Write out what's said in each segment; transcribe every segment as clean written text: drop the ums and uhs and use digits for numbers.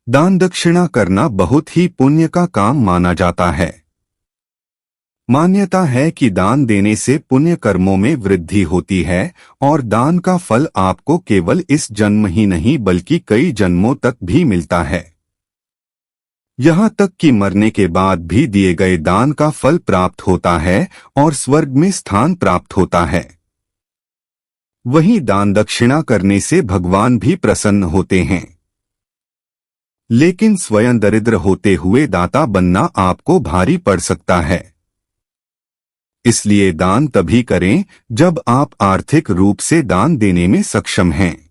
दान दक्षिणा करना बहुत ही पुण्य का काम माना जाता है। मान्यता है कि दान देने से पुण्य कर्मों में वृद्धि होती है और दान का फल आपको केवल इस जन्म ही नहीं बल्कि कई जन्मों तक भी मिलता है। यहाँ तक कि मरने के बाद भी दिए गए दान का फल प्राप्त होता है और स्वर्ग में स्थान प्राप्त होता है। वहीं दान दक्षिणा करने से भगवान भी प्रसन्न होते हैं। लेकिन स्वयं दरिद्र होते हुए दाता बनना आपको भारी पड़ सकता है। इसलिए दान तभी करें जब आप आर्थिक रूप से दान देने में सक्षम हैं।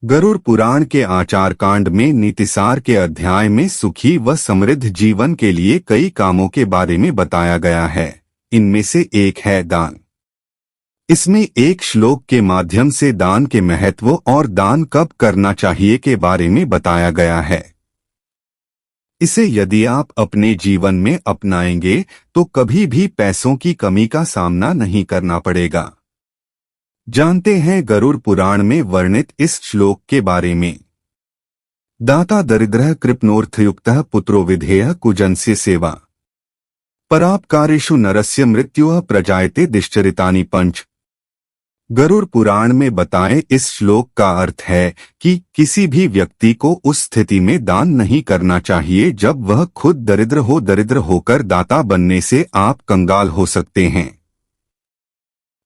गरुड़ पुराण के आचार कांड में नीतिसार के अध्याय में सुखी व समृद्ध जीवन के लिए कई कामों के बारे में बताया गया है। इनमें से एक है दान। इसमें एक श्लोक के माध्यम से दान के महत्व और दान कब करना चाहिए के बारे में बताया गया है। इसे यदि आप अपने जीवन में अपनाएंगे तो कभी भी पैसों की कमी का सामना नहीं करना पड़ेगा। जानते हैं गरुड़ पुराण में वर्णित इस श्लोक के बारे में। दाता दरिद्रः कृपणोर्थयुक्तः पुत्रो विधेयः कुजनस्य सेवा परापकारेषु नरस्य मृत्युः प्रजायते दिश्चरितानि पंच। गरुड़ पुराण में बताए इस श्लोक का अर्थ है कि किसी भी व्यक्ति को उस स्थिति में दान नहीं करना चाहिए जब वह खुद दरिद्र हो। दरिद्र होकर दाता बनने से आप कंगाल हो सकते हैं।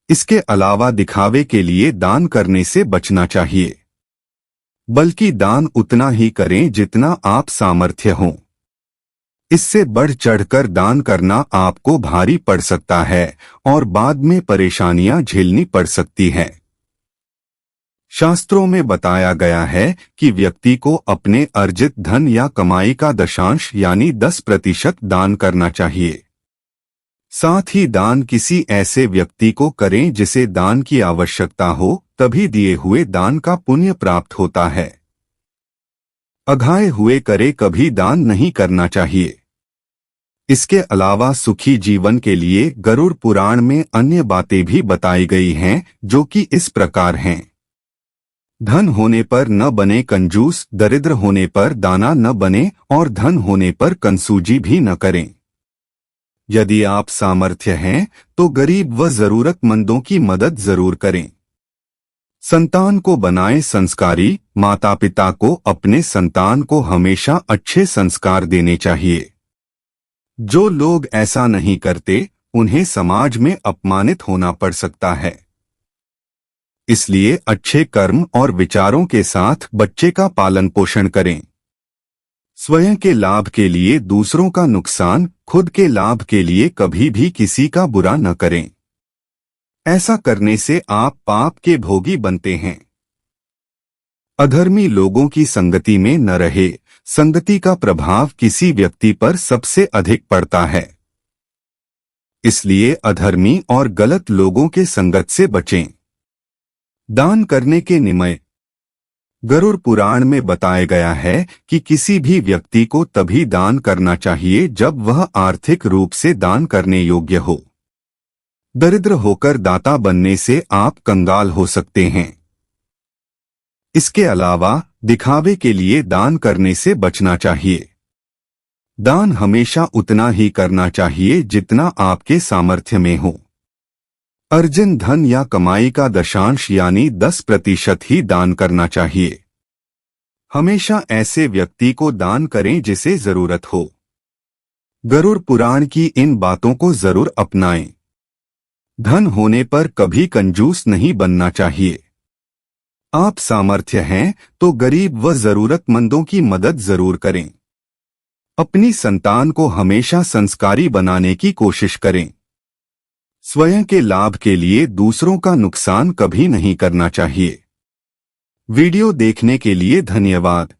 इसके अलावा दिखावे के लिए दान करने से बचना चाहिए, बल्कि दान उतना ही करें जितना आप सामर्थ्य हो। इससे बढ़ चढ़कर दान करना आपको भारी पड़ सकता है और बाद में परेशानियां झेलनी पड़ सकती है। शास्त्रों में बताया गया है कि व्यक्ति को अपने अर्जित धन या कमाई का दशांश यानी 10% दान करना चाहिए। साथ ही दान किसी ऐसे व्यक्ति को करें जिसे दान की आवश्यकता हो, तभी दिए हुए दान का पुण्य प्राप्त होता है। अघाए हुए करे कभी दान नहीं करना चाहिए। इसके अलावा सुखी जीवन के लिए गरुड़ पुराण में अन्य बातें भी बताई गई हैं, जो कि इस प्रकार हैं। धन होने पर न बने कंजूस, दरिद्र होने पर दाना न बने और धन होने पर कंसूजी भी न करें। यदि आप सामर्थ्य हैं तो गरीब व जरूरतमंदों की मदद जरूर करें। संतान को बनाएं संस्कारी। माता पिता को अपने संतान को हमेशा अच्छे संस्कार देने चाहिए। जो लोग ऐसा नहीं करते उन्हें समाज में अपमानित होना पड़ सकता है। इसलिए अच्छे कर्म और विचारों के साथ बच्चे का पालन पोषण करें। स्वयं के लाभ के लिए दूसरों का नुकसान, खुद के लाभ के लिए कभी भी किसी का बुरा न करें। ऐसा करने से आप पाप के भोगी बनते हैं। अधर्मी लोगों की संगति में न रहे। संगति का प्रभाव किसी व्यक्ति पर सबसे अधिक पड़ता है। इसलिए अधर्मी और गलत लोगों के संगत से बचें। दान करने के नियम गरुड़ पुराण में बताया गया है कि किसी भी व्यक्ति को तभी दान करना चाहिए जब वह आर्थिक रूप से दान करने योग्य हो। दरिद्र होकर दाता बनने से आप कंगाल हो सकते हैं। इसके अलावा दिखावे के लिए दान करने से बचना चाहिए। दान हमेशा उतना ही करना चाहिए जितना आपके सामर्थ्य में हो। अर्जित धन या कमाई का दशांश यानी 10% ही दान करना चाहिए। हमेशा ऐसे व्यक्ति को दान करें जिसे जरूरत हो। गरुड़ पुराण की इन बातों को जरूर अपनाएं। धन होने पर कभी कंजूस नहीं बनना चाहिए। आप सामर्थ्य हैं तो गरीब व जरूरतमंदों की मदद जरूर करें। अपनी संतान को हमेशा संस्कारी बनाने की कोशिश करें। स्वयं के लाभ के लिए दूसरों का नुकसान कभी नहीं करना चाहिए। वीडियो देखने के लिए धन्यवाद।